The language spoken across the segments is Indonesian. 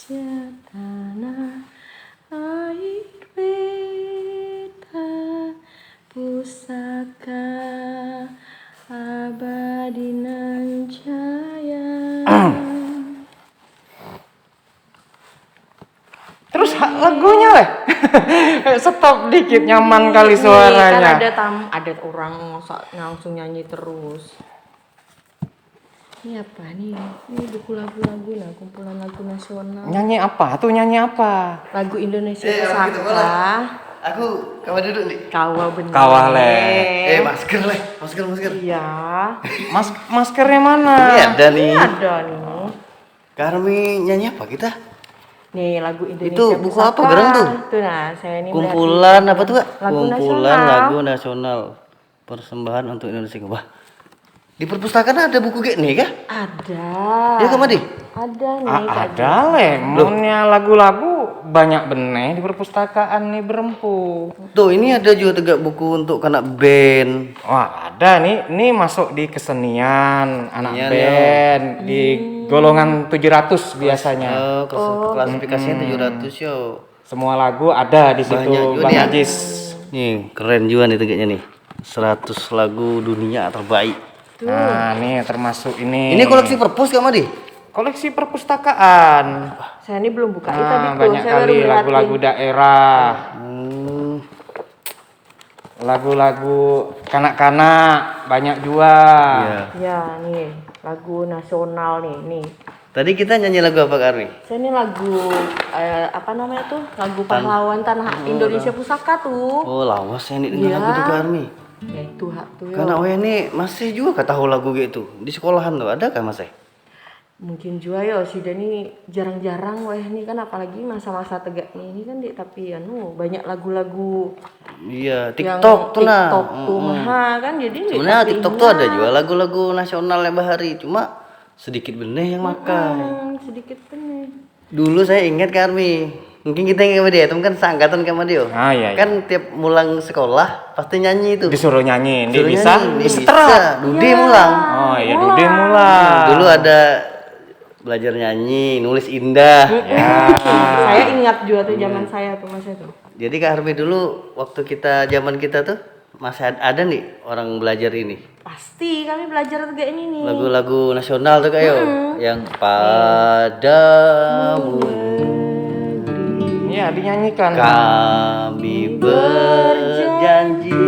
Indonesia tanah air beta, pusaka abadi nan jaya. Terus lagunya leh. Stop dikit, nyaman kali Kan suaranya. ada orang langsung nyanyi terus. Ini apa nih? Ini buku lagu-lagu lah, kumpulan lagu nasional. Nyanyi apa? Tuh nyanyi apa? Lagu Indonesia Pusaka. Aku kawan duduk nih. Kawah bener. Kawah leh. Masker leh, masker. Iya. Maskernya mana? Ini ada nih. Ada nih. Karmi nyanyi apa kita? Nih lagu Indonesia Itu buku Pusaka. apa, Gerang tuh? Tuh nah, saya ini Kumpulan apa tuh, Kak? Lagu Kumpulan nasional. lagu nasional. Persembahan untuk Indonesia. Wah. Di perpustakaan ada buku kayak nih kah? Ada. Ya Kak Madi? Ada nih. Kak Ada leh. Monnya lagu-lagu banyak bener di perpustakaan nih berempu. Tuh ini ada juga tegak buku untuk anak band. Wah ada nih, ini masuk di kesenian anak Kesenian, band di golongan 700 biasanya. Klasifikasinya 700 yo. Semua lagu ada di situ, Banyak juga Bang nih. Ajis. Nih keren juga nih tegaknya nih. 100 lagu dunia terbaik. Nah nih termasuk ini. Ini koleksi perpus Kak Madi? koleksi perpustakaan. Saya ini belum buka. Tadi Nah, tuh banyak saya baru kali ngeliatin. lagu-lagu daerah, Hmm. lagu-lagu kanak-kanak banyak juga. Iya. Ya nih lagu nasional nih. Tadi kita nyanyi lagu apa Kak Armi? Saya ini lagu apa namanya tuh? Lagu pahlawan tanah Indonesia Pusaka tuh. Oh lawas ya nih dengar Iya. lagu tuh Kak Armi. Ya itu hak tuh ya. Karena ini masih juga kak tahu lagu gitu di sekolahan tuh ada kan masih? Mungkin juga ya sih dan ini jarang-jarang weh nih kan apalagi masa-masa tegaknya ini kan tapi banyak lagu-lagu Iya yang TikTok tuh nah. TikTok tuh kan jadi Sebenarnya TikTok tuh ada juga lagu-lagu nasional yang bahari cuma sedikit benih yang makai. sedikit bener. Dulu saya ingat Kak Armi. Mungkin kita ingat sama dia, kan seangkatan sama dia. Ah, iya, iya. Kan tiap mulang sekolah pasti nyanyi itu. Disuruh nyanyi, dia Disuruh bisa. nyanyi, Bisa bisa. terat. Dude mulang. Oh iya, Dude mulang. Dulu ada belajar nyanyi, nulis indah. Ya. Saya ingat juga tuh zaman saya tuh masa itu. Jadi Kak Harmi dulu waktu kita zaman kita tuh masih ada nih orang belajar ini. Pasti kami belajar juga ini nih. Lagu-lagu nasional tuh kayak yang padamu Iya, dinyanyikan. kami berjanji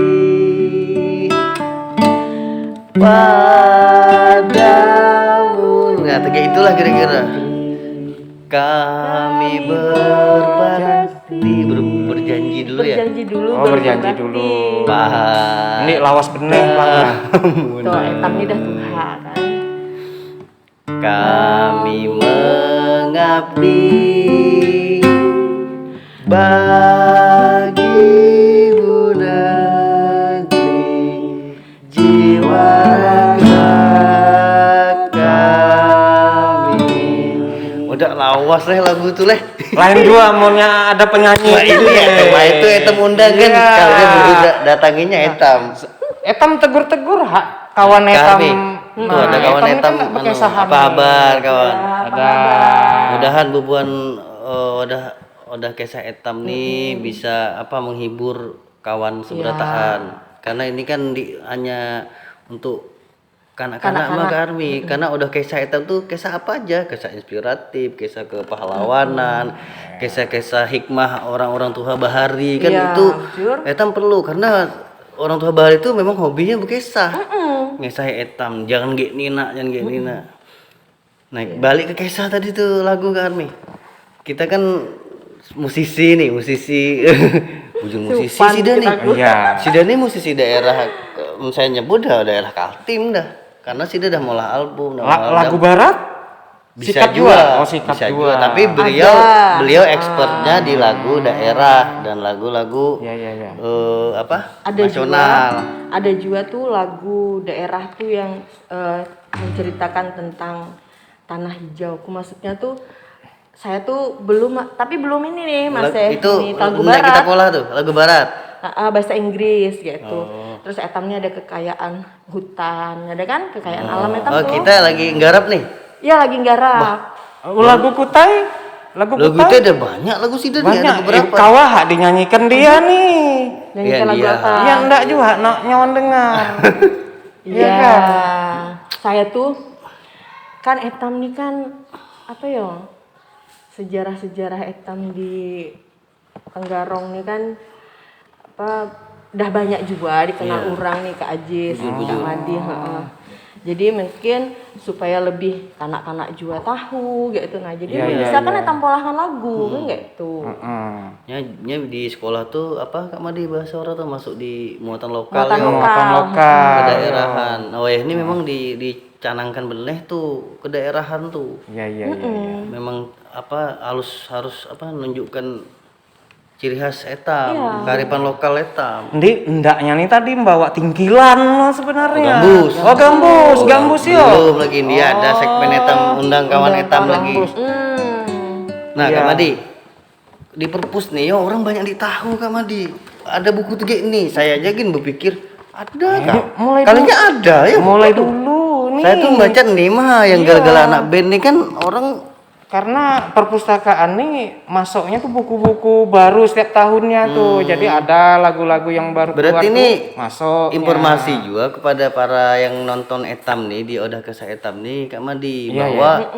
padamu. Nah, kayak itulah kira-kira. Kami berbakti berjanji dulu ya. Berjanji dulu. Oh, baru berjanji berbakti. dulu. Pak. Ini lawas bener lah. Tuh, etam ini dah Tuhan kan. Kami mengabdi bagi negeri jiwa raga kami. Udah lawas leh lagu tuh leh. Lain juga maunya ada penyanyi. Wah itu ya, wah itu etam undang kan. Iya. Kalau dia baru datanginya etam. Etam tegur-tegur kawan etam. Kami. Tuh ada kawan ini etam. kan nggak pakai anu, saham. apa kabar kawan? Ada. Mudahan bubuan udah kisah etam nih bisa apa menghibur kawan seberataan. Karena ini kan hanya untuk kanak-kanak mah Kak Armi. Karena udah kisah etam tuh kisah apa aja, kisah inspiratif, kisah kepahlawanan, kisah-kisah hikmah orang-orang tua bahari kan Iya, itu jujur. etam perlu karena orang tua bahari itu memang hobinya berkisah. Ngesah etam, jangan gek nina, jangan gek nina. Nah, balik ke kisah tadi tuh lagu Kak Armi. Kita kan musisi nih, ujung musisi Supan sih dah nih. kita. Iya. Si Dah nih musisi daerah, saya nyebut dah daerah Kaltim dah. Karena si Dah mulai album. Lagu barat? bisa Sikat juga, juga. Oh, sikat bisa juga. Tapi beliau expertnya di lagu daerah dan lagu-lagu Iya, iya, iya. apa? Ada nasional. juga, ada juga tuh lagu daerah tuh yang menceritakan tentang tanah hijau. Maksudnya tuh saya tuh tapi belum ini nih Mas Itu ini lagu yang kita barat. pola tuh, lagu barat. Bahasa Inggris gitu. Oh. Terus etamnya ada kekayaan hutan, ada kan kekayaan alam etam Oh, tuh. kita lagi nggarap nih. Ya lagi nggarap. Lagu Kutai? lagu Lagu itu ada banyak lagu sih ada banyak. beberapa. Kawah dinyanyikan dia nih. Nyanyikan lagu dia. apa? Ya enggak juga, nyawan dengar. Iya. kan? Saya tuh kan etam nih kan apa ya? Sejarah-sejarah etam di Tenggarong nih kan apa udah banyak juga dikenal orang nih Kak Ajis, Kak Madi, heeh. Jadi mungkin supaya lebih kanak-kanak juga tahu gitu. Nah, jadi bisa kan etam polahan lagu kan gitu. Nya di sekolah tuh apa Kak Madi bahasa orang tuh masuk di muatan lokal Muatan ya. lokal. Muatan lokal. Kedaerahan. Oh ya ini memang dicanangkan benih tuh kedaerahan tuh. Iya. Memang apa harus apa nunjukkan ciri khas etam, kearifan lokal etam. Ndaknya nih tadi membawa tingkilan loh sebenarnya. Gambus. Oh, gambus yo. Belum lagi dia ada segmen etam undang kawan etam lagi. Nah, Kak Madi, di perpus nih ya orang banyak ditahu Kak Madi. Ada buku tiga ini, saya aja gin berpikir ada Kak. Kalinya ada ya. Mulai dulu nih. Saya tuh baca nih mah yang gara-gara anak band nih kan orang Karena perpustakaan nih masuknya tuh buku-buku baru setiap tahunnya tuh. Jadi ada lagu-lagu yang baru berarti keluar ini tuh masuk. informasi juga kepada para yang nonton etam nih di Odah Kesah Etam nih Kak Madi bahwa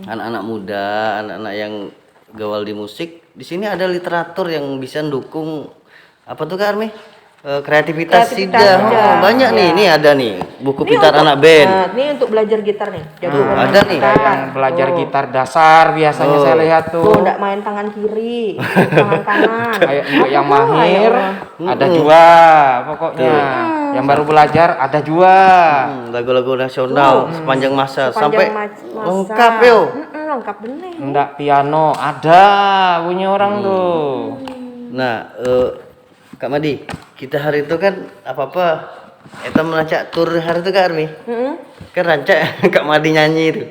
anak-anak muda, anak-anak yang gawal di musik di sini ada literatur yang bisa mendukung apa tuh Kak Armi? Kreativitas Sida. Oh, banyak nih. Ini ada nih buku pintar anak band. Nah, ini untuk belajar gitar nih. Jago bermain ada nih. gitar. Yang belajar gitar dasar biasanya saya lihat tuh. Tuh, enggak main tangan kiri, tangan kanan. Kayak untuk yang mahir ada juga pokoknya. Yang baru belajar ada juga. Lagu-lagu nasional sepanjang masa sampai masa. lengkap yo. Lengkap bener. Enggak piano ada punya orang tuh. Nah, Kak Madi, kita hari itu kan apa-apa Eta merancak tur hari itu Kak Armi. Kan rancak Kak Madi nyanyi itu.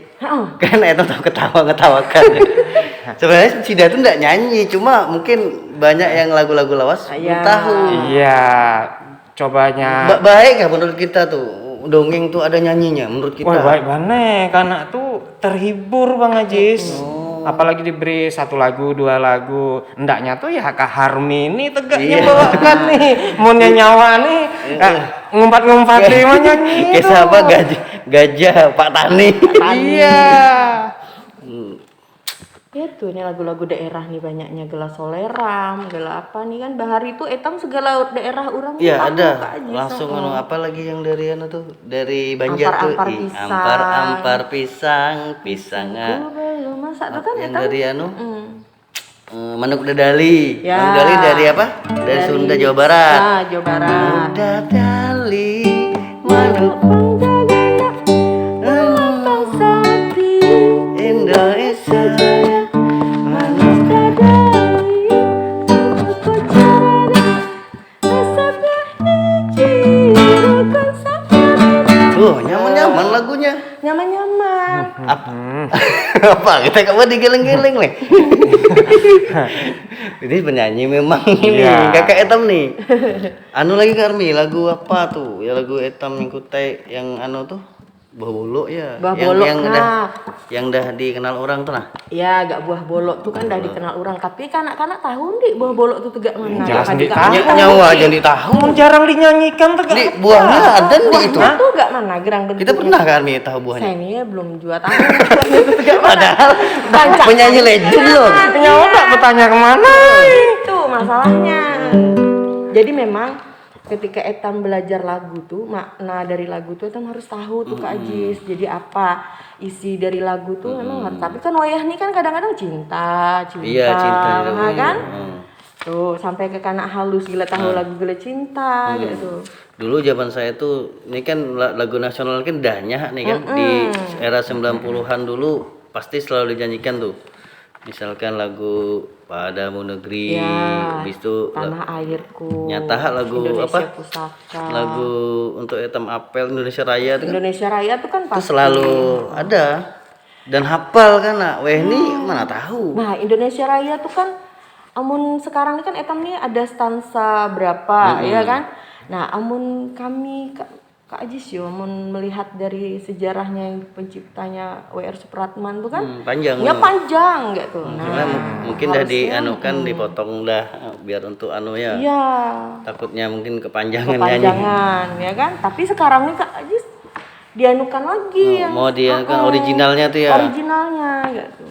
Kan Eta tahu ketawa-ketawakan. Sebenarnya Sida itu enggak nyanyi, cuma mungkin banyak yang lagu-lagu lawas belum tahu. Iya, cobanya. Baik ya menurut kita tuh. Dongeng tuh ada nyanyinya menurut kita. Wah, baik banget, karena tuh terhibur Bang Ajis. Apalagi diberi satu lagu, dua lagu. Ndaknya tuh ya Kak Harmi ini tegaknya bawakan nih. Mau nyawa nih, ngumpat-ngumpat nih mau nyanyi. Kisah apa gajah Pak Tani. Iya. Itu nih lagu-lagu daerah nih banyaknya Gela Soleram, Gela apa nih kan Bahari itu etam segala daerah orang Iya tahu, ada. Kak Ajis. Langsung apa lagi yang dari tuh dari Banjar Ampar-ampar tuh. pisang. Ampar-ampar pisang. Aku belum masak tuh kan Yang etam. dari Manuk Dadali. Ya. Manuk Dadali dari apa? Dari Sunda Jawa Barat. Nah, Jawa Barat. Dadali Manuk Indonesia. Tuh, nyaman-nyaman lagunya. Nyaman-nyaman. Apa? Kita kamu digeleng-geleng nih. Ini penyanyi memang ini kakak Etam nih. Anu lagi Karmi, lagu apa tuh? Ya lagu Etam yang kutai yang anu tuh Buah Bolok ya. Buah Bolok, yang dah dikenal orang tuh nah. Ya, gak buah bolok tuh kan udah dikenal orang, tapi kanak-kanak tahu nih buah bolok tuh tegak mana. Jelas Kan nih, juga tahu. tahu. Nyawa aja ditahu. Jarang dinyanyikan tuh. Di buahnya ada di itu. Buah tuh gak mana gerang bentuknya. Kita pernah Karmi tahu buahnya. Saya ini belum juga tahu. Itu tegak mana. Padahal penyanyi legend loh. Nyawa nggak bertanya kemana? Itu masalahnya. Jadi memang ketika Etam belajar lagu tuh makna dari lagu tuh Etam harus tahu tuh Kak Ajis. Jadi apa isi dari lagu tuh memang harus. Tapi kan wayah nih kan kadang-kadang cinta. Iya, cinta nah, kan? Tuh sampai ke kanak halus gila tahu lagu gila cinta gitu. Dulu zaman saya tuh ini kan lagu nasional kan dahnya nih kan di era 90-an dulu pasti selalu dinyanyikan tuh. Misalkan lagu Padamu Negeri, habis itu Tanah Airku. nyata lagu Indonesia apa? Pusaka. Lagu untuk Etam Apel Indonesia Raya itu kan Indonesia Raya tuh kan itu pasti. selalu ada dan hafal kan nak. Weh ini mana tahu. Nah, Indonesia Raya tuh kan amun sekarang ini kan Etam nih ada stansa berapa ya kan? Nah, amun kami Kak Ajis yo melihat dari sejarahnya yang penciptanya W.R. Supratman tuh kan Panjang. ya panjang gitu. Cuma mungkin dah harusnya, dianukan dipotong dah biar untuk anu ya. iya, Takutnya mungkin kepanjangan nyanyi. kepanjangan ya kan. Tapi sekarang nih Kak Ajis dianukan lagi yang Mau dianukan originalnya tuh ya. originalnya gitu.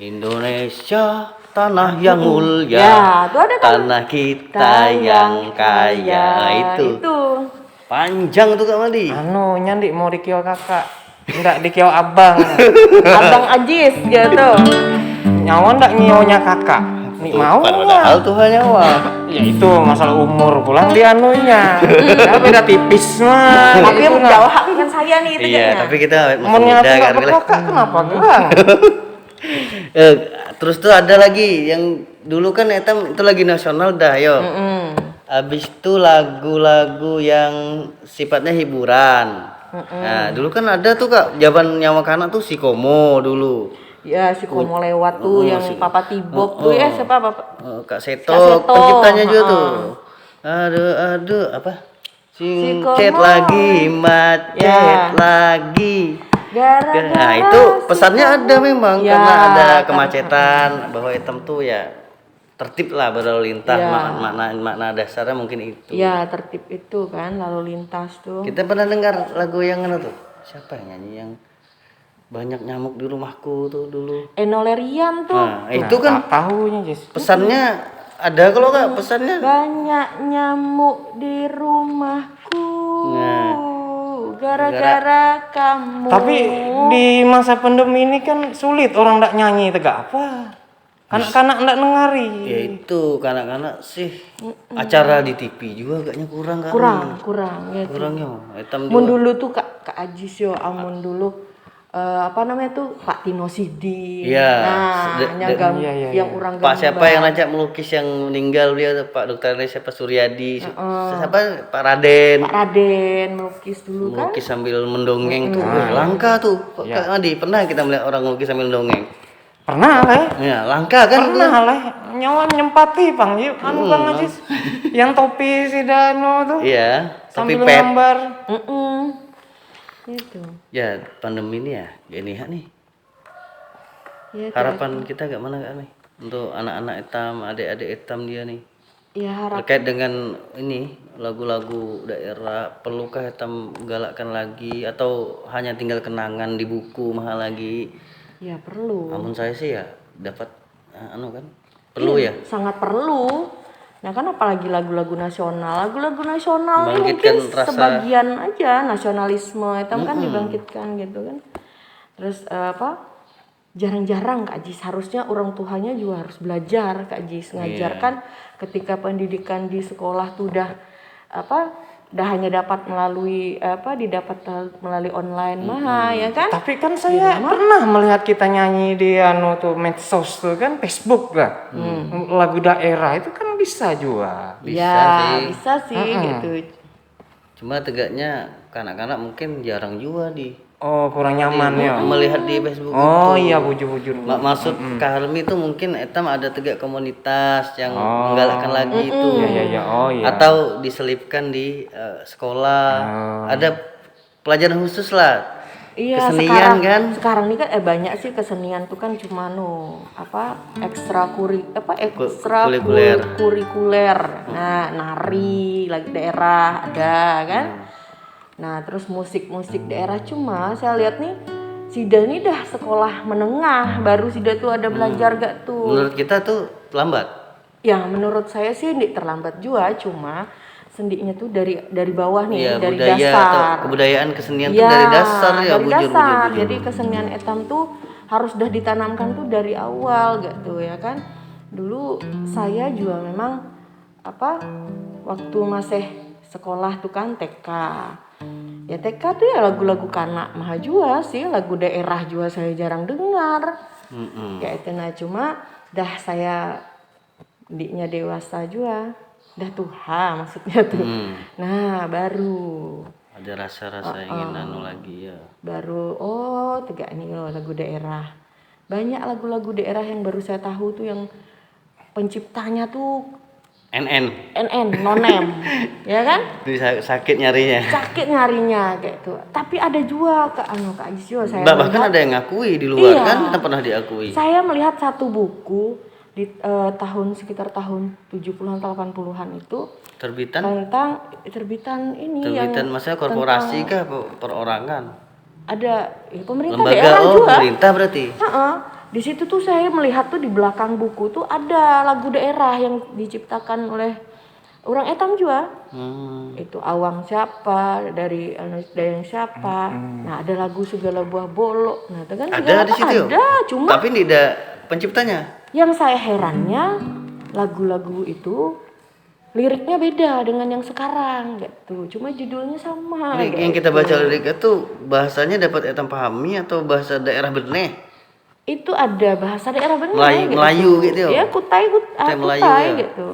Indonesia tanah yang mulia, Ya, tuh ada kan tanah kita yang kaya. Nah, itu. Panjang tuh Kak Madi. Anu nyandi mau dikio kakak, enggak dikio abang. Abang Ajis gitu. Nyawa enggak nyonya kakak. Nih mau Padahal Tuhan nyawa. ya itu masalah umur pulang di anunya. Ya beda tipis mah. Tapi Itu yang nah. jauh dengan saya nih itu Iya, kayaknya. tapi kita masih Umurnya muda enggak kan. berkakak kenapa gelang? Terus tuh ada lagi yang dulu kan itu lagi nasional dah yo. Habis itu lagu-lagu yang sifatnya hiburan. Nah, dulu kan ada tuh Kak, zaman nyawa kanak tuh si Komo dulu. Ya si Komo lewat tuh yang Papa Tibok tuh ya siapa Papa? Kak Seto, Kak Seto, penciptanya juga tuh. Aduh, apa? Si Singket Komo. lagi, macet lagi. Gara-gara Nah, itu pesannya ada memang Ya, karena ada kemacetan bahwa hitam tuh ya tertib lah berlalu lintas, Ya. makna dasarnya mungkin itu. ya tertib itu kan lalu lintas tuh. Kita pernah dengar lagu yang mana tuh? Siapa yang nyanyi yang banyak nyamuk di rumahku tuh dulu? Enolerian tuh. Nah, itu kan tahunya Jis. pesannya ada kalau Kak pesannya. Banyak nyamuk di rumahku. Nah. Gara-gara kamu. Tapi di masa pandemi ini kan sulit orang ndak nyanyi tegak apa? Kanak-kanak ndak nengari. Ya itu kanak-kanak sih acara di TV juga agaknya kurang kan? kurang ya. Kurangnya. Hitam Mun juga. dulu tuh Kak Ajis yo amun dulu apa namanya tuh Pak Tino Sidi. Iya. Nah, nyagam Iya. yang orang Pak siapa yang ngajak melukis yang meninggal dia tuh Pak Dokter siapa Suryadi. Siapa Pak Raden. Pak Raden melukis dulu kan. Melukis sambil mendongeng tuh. Wih, langka tuh. Kak Adi, pernah kita melihat orang melukis sambil mendongeng? Pernah lah. Ya, langka kan? Pernah lah. Nyawa nyempati Bang Yu, anu Bang Ajis. Yang topi si Dano tuh. Iya, tapi Sambil pet. gambar. Itu. Ya, pandemi ini ya, gini nih. Ya, Harapan kita gak mana Kak nih? Untuk anak-anak hitam, adik-adik hitam dia nih. ya harap Terkait dengan ini lagu-lagu daerah, perlukah hitam galakkan lagi atau hanya tinggal kenangan di buku mahal lagi? ya perlu. Namun saya sih ya dapat anu kan perlu ya. Sangat perlu. Nah kan apalagi lagu-lagu nasional ini Membangkitkan mungkin rasa- sebagian aja nasionalisme itu kan dibangkitkan gitu kan. Terus jarang-jarang Kak Jis, harusnya orang tuanya juga harus belajar Kak Jis, ngajarkan ketika pendidikan di sekolah tuh udah hanya dapat melalui didapat melalui online mah ya kan. Tapi kan saya pernah melihat kita nyanyi di anu tuh medsos tuh kan Facebook lah. Lagu daerah itu kan bisa juga. Bisa sih gitu. Cuma tegaknya kanak-kanak mungkin jarang juga Oh, kurang nyaman ya. melihat di Facebook Oh itu. iya bujur-bujur. Maksud Kak Helmi itu mungkin etam ada tegak komunitas yang menggalakkan lagi itu. Iya. Oh iya. Atau diselipkan di sekolah. Ada pelajaran khusus lah. Iya, Kesenian kan? sekarang ini kan banyak sih kesenian tuh kan cuma kurikuler. Nah, nari lagi daerah ada kan. Nah, terus musik daerah cuma saya lihat nih Sida ini dah sekolah menengah baru Sida tuh ada belajar gak tuh. Menurut kita tuh lambat. Ya, menurut saya sih ini terlambat juga cuma sendinya tuh dari bawah nih, Iya, dari budaya dasar. atau kebudayaan kesenian tuh dari dasar ya, dari bujur. dasar. Jadi kesenian etam tuh harus udah ditanamkan tuh dari awal gitu ya kan. Dulu saya juga memang waktu masih sekolah tuh kan TK. Ya TK tuh ya lagu-lagu kanak mah juga sih, lagu daerah juga saya jarang dengar. Kayak itu cuma dah saya diknya dewasa juga. Dah tuha maksudnya tuh. Nah, baru Ada rasa-rasa ingin anu lagi ya. baru tegak nih loh lagu daerah. Banyak lagu-lagu daerah yang baru saya tahu tuh yang penciptanya tuh NN nonem, ya kan? bisa sakit nyarinya. Sakit nyarinya kayak itu. Tapi ada juga Kak Ais juga saya Bahkan melihat. ada yang ngakui di luar Iya. kan kita pernah diakui. Saya melihat satu buku di sekitar tahun 70-an 80-an itu Terbitan tentang terbitan ini yang maksudnya korporasi tentang- kah perorangan? ada ya, pemerintah Lembaga daerah juga. pemerintah berarti. Heeh. Di situ tuh saya melihat tuh di belakang buku tuh ada lagu daerah yang diciptakan oleh orang etam juga. Itu awang siapa dari dayang siapa. Nah, ada lagu segala buah bolok. Nah, itu kan Ada segala di situ. ada, cuma Tapi tidak penciptanya. yang saya herannya lagu-lagu itu liriknya beda dengan yang sekarang gitu. Cuma judulnya sama. Lirik yang gitu. kita baca lirik itu bahasanya dapat etam pahami atau bahasa daerah beneh? Itu ada bahasa daerah benar Melayu gitu ya? Ya, kutai Melayu ya? gitu.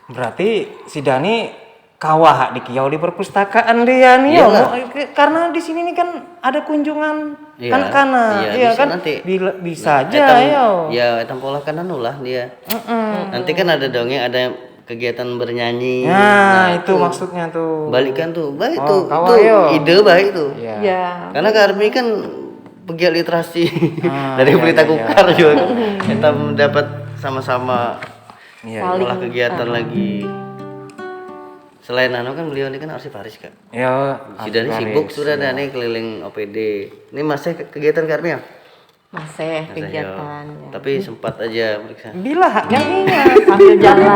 Berarti si Dani kawah di kiau di perpustakaan dia nih yo. Iyalah. Karena di sini nih kan ada kunjungan Iya, kanak-kanak, iya, iya bisa kan? nanti. Bisa aja Etam, yo. ya etam pola kanan lah dia. Nanti kan ada dongeng, ada kegiatan bernyanyi. Nah, itu maksudnya tuh. Balikan tuh, baik Oh, tuh. kawan, Itu yo. ide baik tuh. Iya. Ya. Karena Kak Armi kan pegiat literasi dari iya, Pelita iya, Kukar juga kan. Kita mendapat sama-sama Iya. Saling olah kegiatan lagi. Selain kan beliau ini kan arsivaris Kak. Ya, Si Dani sibuk sudah ada nih keliling OPD. Ini masih kegiatan Kak Armi ya? Masih Masih, kegiatan yo. ya. Tapi sempat aja periksa. bila nyanyinya Sambil jalan.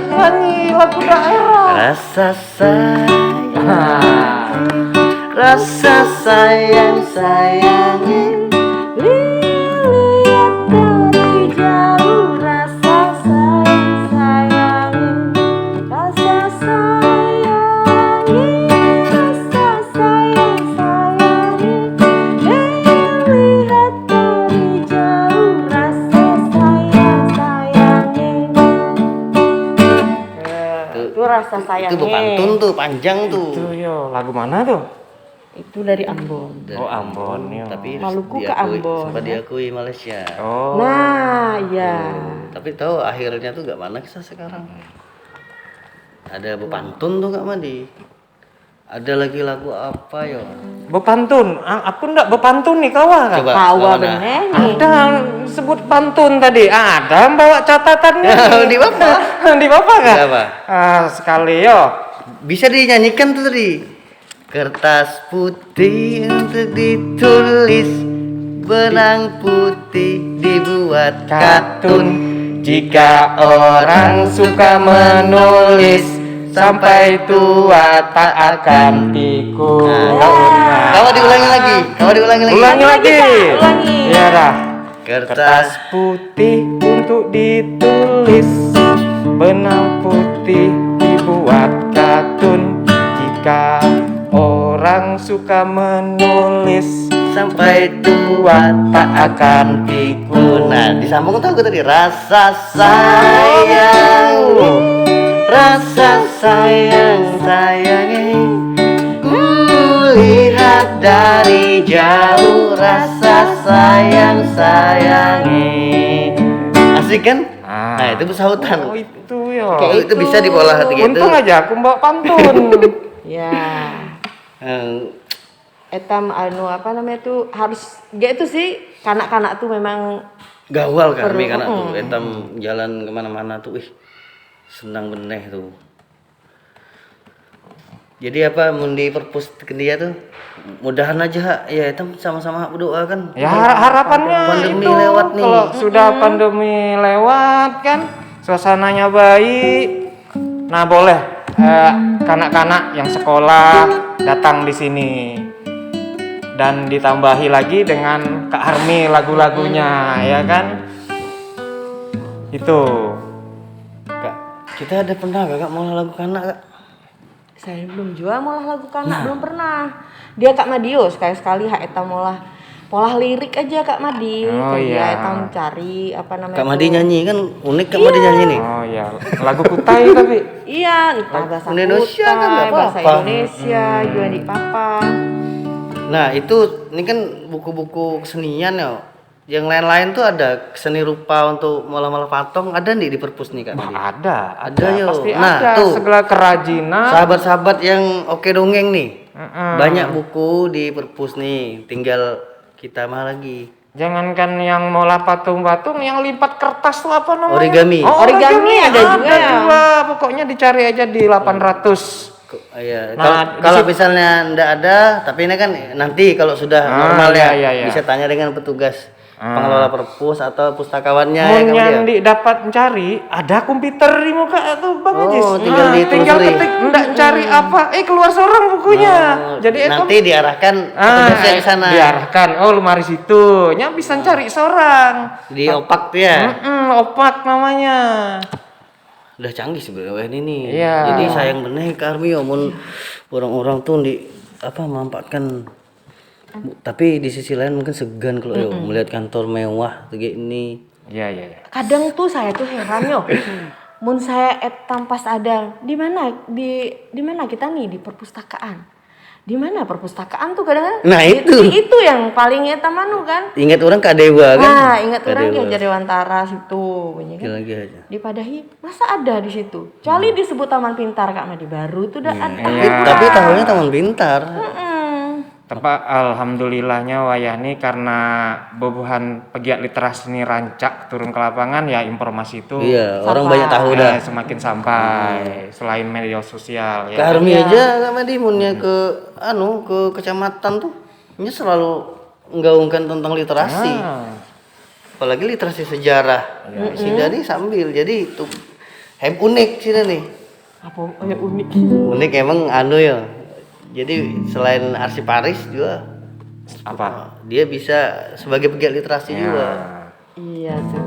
nyanyi lagu daerah. Rasa sayang, rasa sayang sayangin. Lihat dari jauh rasa sayangin. Rasa sayangin. Rasa sayangin. Lihat dari jauh rasa sayangin. Itu rasa sayangin. Itu pantun tuh, panjang tuh. Itu yo, lagu mana tuh? Itu dari Ambon. Dari Oh, Ambon, yo. Tapi Maluku ke diakui- Ambon, sempat ya. diakui Malaysia. Oh. Nah, ya. Tapi tahu akhirnya tuh gak mana kisah sekarang. Ada bepantun tuh Kak Madi. Ada lagi lagu apa yo? Bepantun. Aku ndak bepantun nih kawan. Coba Kawa mana? bener nih. Ada sebut pantun tadi. Ada bawa catatannya. Di Bapak. Di Bapak kan? Di apa? Sekali yo. Bisa dinyanyikan tuh tadi. Kertas putih untuk ditulis, benang putih dibuat kartun. Jika orang suka menulis sampai tua tak akan pikun. Kalau diulangi lagi, Ulangi lagi. Kak, ulangi. Ya dah. Kertas Kertas putih untuk ditulis, benang putih dibuat kartun. Jika orang suka menulis sampai tua tak akan pikun. Nah, disambung tahu tadi rasa sayang, rasa sayang sayangi. Lihat dari jauh rasa sayang sayangi. Asik kan? Nah, itu bersautan. Oh, itu ya. Itu bisa diolah gitu. Untung aja aku bawa pantun. Ya. Eh, Etam apa namanya tuh harus ya itu sih kanak-kanak tuh memang Gawal kami karena tuh etam jalan kemana-mana tuh, senang beneh tuh. Jadi apa mun di perpus ke dia tuh mudahan aja ya etam sama-sama berdoa kan. Ya harapannya Pandemi itu lewat nih. kalau sudah pandemi lewat kan suasananya baik. Nah boleh kanak-kanak yang sekolah datang di sini dan ditambahi lagi dengan Kak Armi lagu-lagunya ya kan itu. Kak, kita ada pernah gak mau lagu kanak Kak? saya belum juga molah lagu kanak belum pernah. Dia Kak Madio sekali-sekali hak etam molah pola lirik aja Kak Madi. Oh, Kayak iya. etam cari apa namanya Kak tuh. Madi nyanyi kan unik Kak Madi nyanyi nih. Oh ya lagu Kutai tapi Iya, entah bahasa Indonesia Kutai, kan nggak bahasa apa-apa. Indonesia, juga di papa. Nah, itu ini kan buku-buku kesenian ya. yang lain-lain tuh ada seni rupa untuk malah-malah patung ada nih di perpus nih Kak Madi? Ada Yo. pasti Nah, ada tuh. segala kerajinan. Sahabat-sahabat yang oke dongeng nih. Banyak buku di perpus nih, tinggal kita mah lagi. Jangankan yang mola patung-patung, yang lipat kertas tuh apa namanya? Origami. Oh, Origami ada juga ya. Pokoknya dicari aja di 800. Iya, Nah, kalau misalnya ndak ada, tapi ini kan nanti kalau sudah normal ya, iya. bisa tanya dengan petugas pengelola perpus atau pustakawannya Mun ya, yang dapat mencari, ada komputer di muka tuh Bang Ajis. tinggal tinggal ditelusuri. ketik ndak cari apa, keluar seorang bukunya. Jadi nanti diarahkan petugasnya ke sana. diarahkan, lemari situ, nya bisa cari seorang. Di opak tuh ya. Opak namanya. Udah canggih sebenarnya ini nih. Iya. Jadi sayang bener Kak Armi mun orang-orang tuh memanfaatkan. Tapi di sisi lain mungkin segan kalau melihat kantor mewah kayak ini. Iya. Kadang tuh saya tuh heran yo. Mun saya etam pas ada di mana kita nih di perpustakaan. Di mana perpustakaan tuh kadang-kadang. Nah, itu yang paling etam anu kan. Ingat orang Kak Dewa kan? Nah, ingat orang kayak jadi Dewantara situ bunyi kan. Lagi aja. Di Padahi masa ada di situ. Kecuali disebut Taman Pintar Kak Madi baru tuh udah ada. Tapi tahunya Taman Pintar. Tapi alhamdulillahnya wayahni karena bobohan pegiat literasi ini rancak turun ke lapangan ya informasi itu Iya, orang banyak tahu dah. semakin sampai selain media sosial ya. Kak Armi aja Kak Madi munnya ke kecamatan tuh ini selalu menggaungkan tentang literasi. Apalagi literasi sejarah. Sini nih sambil jadi itu unik sini nih. Apa unik. Unik emang ya. Jadi selain arsiparis juga Apa? dia bisa sebagai pegiat literasi juga. Iya tuh.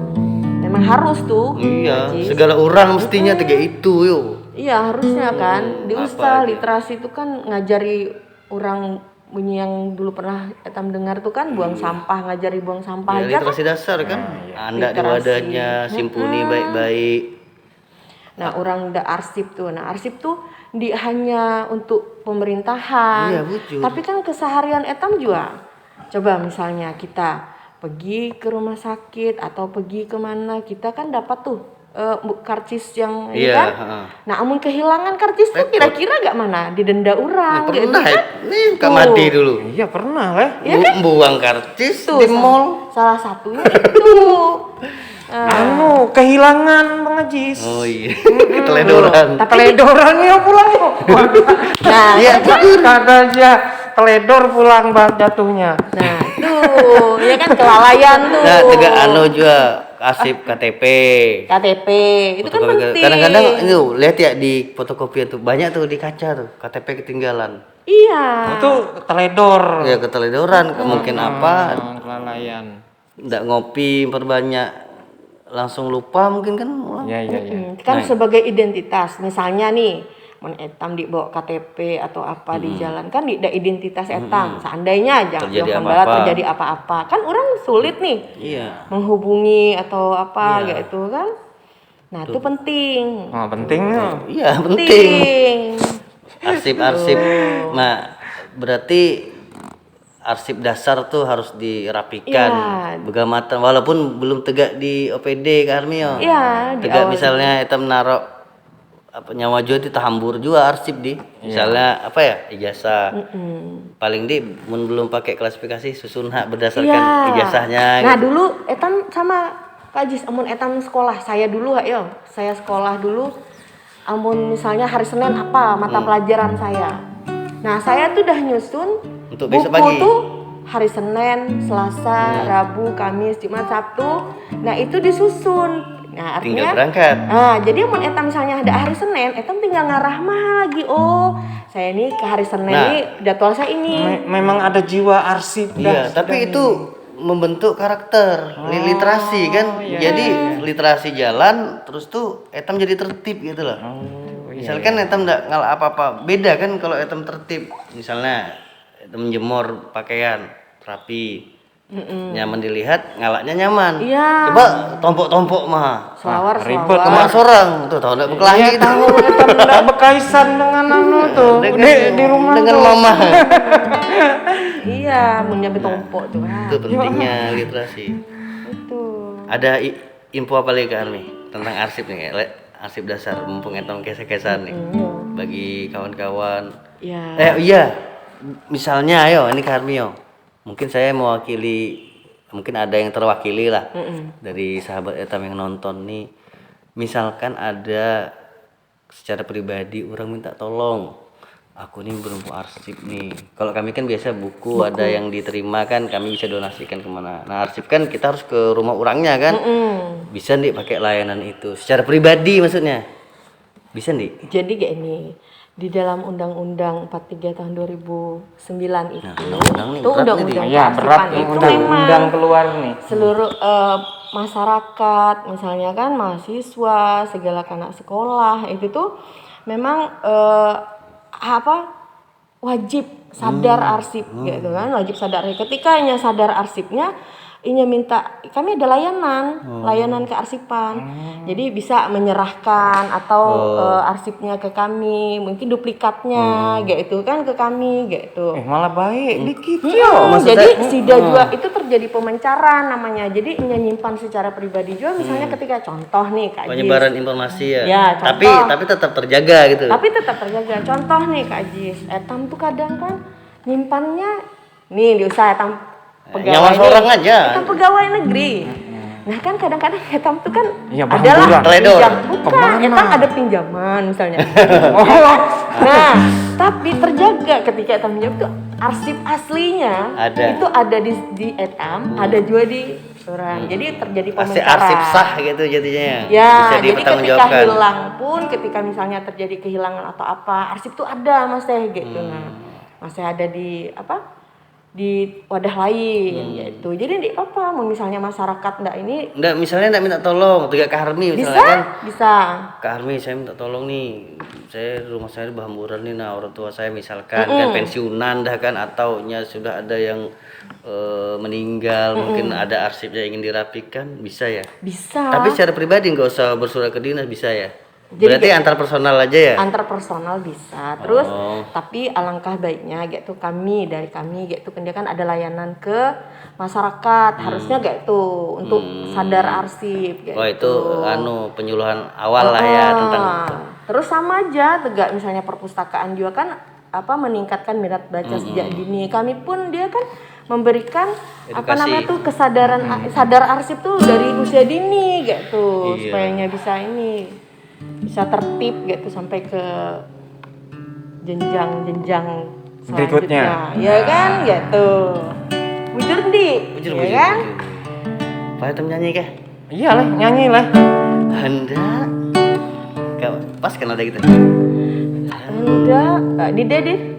Memang harus tuh. Iya, Najis. segala orang mestinya tiga itu yo. Iya harusnya kan. Di Usta literasi itu kan ngajari orang bunyi yang dulu pernah etam dengar tuh kan buang sampah, ngajari buang sampah Ya, aja kan. literasi dasar kan. Anda di Literasi. wadahnya simpuni baik-baik. Nah, orang udah arsip tuh. Nah, arsip tuh hanya untuk pemerintahan. Iya, betul. Tapi kan keseharian etam juga. Coba misalnya kita pergi ke rumah sakit atau pergi kemana, kita kan dapat tuh karcis yang ini Iya, kan. heeh. Nah, amun kehilangan karcis tuh kira-kira gak mana didenda orang gitu Pernah kan? nih Kak Madi dulu. Iya pernah lah. Buang karcis Tuh, di mall. salah satunya itu. Kehilangan Bang Ajis. Oh iya. Keteledoran. Teledoran ya pulang kok. Nah, Iya, Kata aja teledor pulang bang jatuhnya. nah tuh, ya kan kelalaian tuh. Nah, tegak juga asip KTP. KTP itu kan Fotokopi. penting. Kadang-kadang itu lihat ya di fotokopian tuh banyak tuh di kaca tuh KTP ketinggalan. Iya. Itu teledor. Ya keteledoran mungkin apa Kelalaian. ndak ngopi perbanyak langsung lupa mungkin kan ulang. Iya. Kan sebagai identitas. Misalnya nih, mun etam dibawa KTP atau apa di jalan kan tidak identitas etam. Seandainya aja Terjadi Johan apa-apa. Bala terjadi apa-apa, kan orang sulit nih Iya. menghubungi atau apa gitu kan. Nah, itu penting. Oh, penting tuh. Iya penting. Arsip-arsip. Nah, berarti arsip dasar tuh harus dirapikan, Iya. begamatan walaupun belum tegak di OPD Kak Armio. Iya, di Tegak awal. misalnya kita menaruh apa nyawa juga ditahambur juga arsip di. Misalnya apa ya? Ijazah. Paling di mun belum pakai klasifikasi susun hak berdasarkan ijazahnya Nah, gitu. dulu etam sama Kak Jis, amun etam sekolah, saya dulu yo. Saya sekolah dulu amun misalnya hari Senin apa mata pelajaran saya. Nah, saya tuh udah nyusun Untuk buku besok pagi. tuh hari Senin, Selasa, Rabu, Kamis, Jumat, Sabtu. Nah, itu disusun. Nah, Tinggal artinya berangkat. Nah, jadi amun etam misalnya ada hari Senin, etam tinggal ngarah mah lagi. Oh, saya ini ke hari Senin Nah. nih jadwal saya ini. Memang ada jiwa arsip Iya, tapi itu membentuk karakter literasi kan. Jadi literasi jalan terus tuh etam jadi tertib gitu loh. Misalkan etam nggak ngalah apa-apa, beda kan kalau etam tertib. Misalnya etam jemur pakaian rapi, nyaman dilihat, ngalaknya nyaman. Iya. Coba tompok-tompok mah. Selawar, ribet. Kemana seorang tuh tahu nggak bekelahi Iya itu. tahu kita nggak bekaisan dengan anu tuh di rumah dengan tuh. mama. Iya, punya betompok tuh. Itu pentingnya literasi. ada info apa lagi Kak Armi tentang arsip nih, arsip dasar mumpung etam kisah-kisah nih bagi kawan-kawan. Ya. Iya, misalnya ayo ini Kak Armi yo, mungkin saya mewakili, mungkin ada yang terwakili lah dari sahabat etam yang nonton nih. Misalkan ada secara pribadi orang minta tolong, aku nih belum punya arsip nih. Kalau kami kan biasa buku ada yang diterima kan kami bisa donasikan kemana. Nah arsip kan kita harus ke rumah orangnya kan. Bisa nih pakai layanan itu secara pribadi maksudnya. Bisa nih. Jadi kayak ini di dalam Undang-Undang 43 tahun 2009 itu, undang-undang nih itu berat nih, undang-undang Ya berat kearsipan nih itu undang-undang memang keluar nih. seluruh masyarakat, misalnya kan mahasiswa, segala anak sekolah itu tuh memang wajib sadar arsip gitu kan, wajib sadar. Ketika hanya sadar arsipnya, inya minta kami ada layanan kearsipan. Jadi bisa menyerahkan atau arsipnya ke kami, mungkin duplikatnya gitu kan ke kami gitu. Malah baik dikit Jadi sida juga itu terjadi pemencaran namanya. Jadi inya nyimpan secara pribadi juga, misalnya ketika contoh nih Kak Jis. Penyebaran informasi ya. Ya, tapi contoh. tetap terjaga gitu. Tapi tetap terjaga. Contoh nih Kak Jis, etam tuh kadang kan nyimpannya nih di usaha etam Nyawa seorang aja. Etam pegawai negeri. Nah kan kadang-kadang etam tuh kan Iya, adalah trader. bukan, etam ada pinjaman misalnya. Nah, tapi terjaga ketika etam pinjam tuh arsip aslinya Ada. itu ada di etam, ada juga di orang. Jadi terjadi Pasti pemencaran. arsip sah gitu jadinya. Ya, Bisa jadi ketika dipertanggungjawabkan. hilang pun, ketika misalnya terjadi kehilangan atau apa, arsip tuh ada Mas Teh gitu. Nah, masih ada di di wadah lain gitu. Jadi di apa? Mau misalnya masyarakat Enggak, misalnya enggak minta tolong, tiga Kak Harmi misalnya bisa, kan. bisa. Kak Harmi saya minta tolong nih. Rumah saya di Bahamburan nih, nah orang tua saya misalkan kan pensiunan dah kan, atau sudah ada yang meninggal, mungkin ada arsipnya ingin dirapikan, bisa ya? Bisa. Tapi secara pribadi nggak usah bersurat ke dinas, bisa ya? Jadi Berarti antar personal aja ya? Antar personal bisa. Terus Oh. tapi alangkah baiknya gitu dari kami gitu kan dia kan ada layanan ke masyarakat. Harusnya gitu untuk sadar arsip gitu. Oh itu penyuluhan awal lah ya tentang itu. Terus sama aja tegak misalnya perpustakaan juga kan meningkatkan minat baca sejak dini. Kami pun dia kan memberikan Edukasi. kesadaran sadar arsip tuh dari usia dini gitu. Iya. Supaya bisa bisa tertib gitu sampai ke jenjang-jenjang Berikutnya. ya kan gitu. Bujur Bujur, ya kan? Pak Etem nyanyi kah? Iya lah, nyanyi lah. Hendak pas kan ada gitu. Didedit.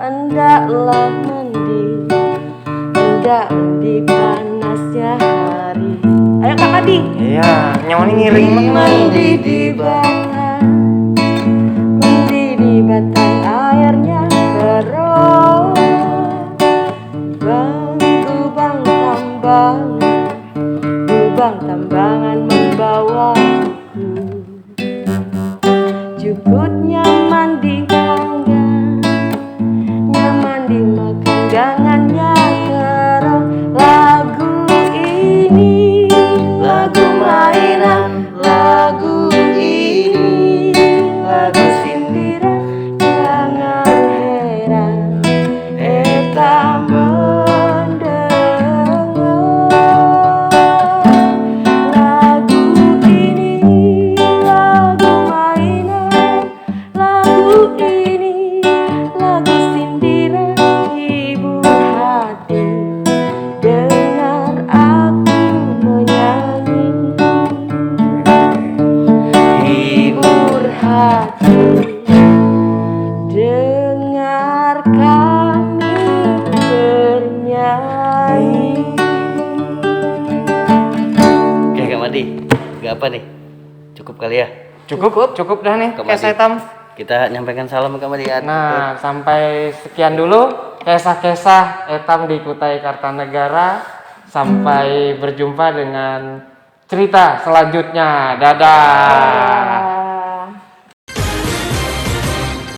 Hendaklah mandi panasnya hari. Ayo Kak Madi. Iya, nyawa ini ngiring Mandi di batang airnya keruh. Lubang tambangan membawaku. Jukutnya mandi hangga, nyaman dimakan gangannya keruh. Lagu ini lagu mainan, lagu ini lagu sindiran. Jangan heran eta mendengar lagu ini, lagu mainan, lagu ini lagu sindiran. Hibur hati, dengar aku menyanyi. Hibur hati, dengar kami bernyanyi. Oke Kak Madi, gak apa nih? Cukup kali ya? Cukup dah nih, Kak kisah Madi. hitam. Kita nyampaikan salam ke Kak Madi ya. Nah, sampai sekian dulu kisah-kisah etam di Kutai Kartanegara. Sampai berjumpa dengan cerita selanjutnya. Dadah.